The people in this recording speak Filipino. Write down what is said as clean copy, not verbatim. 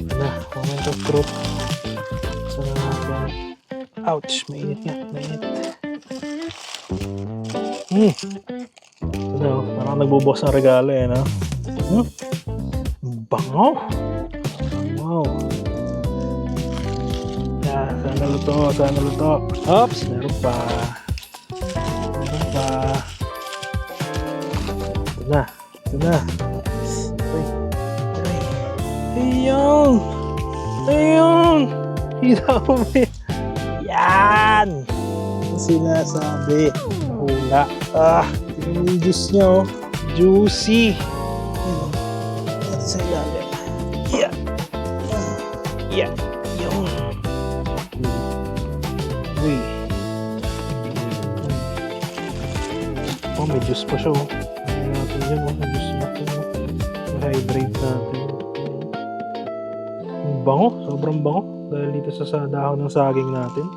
Na, moment of truth. So natin. Ouch, mainit nga, mainit. Ano, parang nagbubukas ng regalo eh, no? Bango! Wow! Sana luto, sana luto. Oops, meron pa. Meron pa. Ito na, ito na. Ay, ay. Ayun! Ayun! Kita mo ba? Yan! Ang sinasabi. Hula. Tignan mo yung juice niya, oh. Juicy! Yan sa ilalim. Yeah! Yeah! Yun! Uy! Oh, may juice pa siya, oh. Hindi natin yan, oh. May juice natin, oh. I-hydrate natin. Bango, sobrang bango dahil dito sa dahon ng saging natin.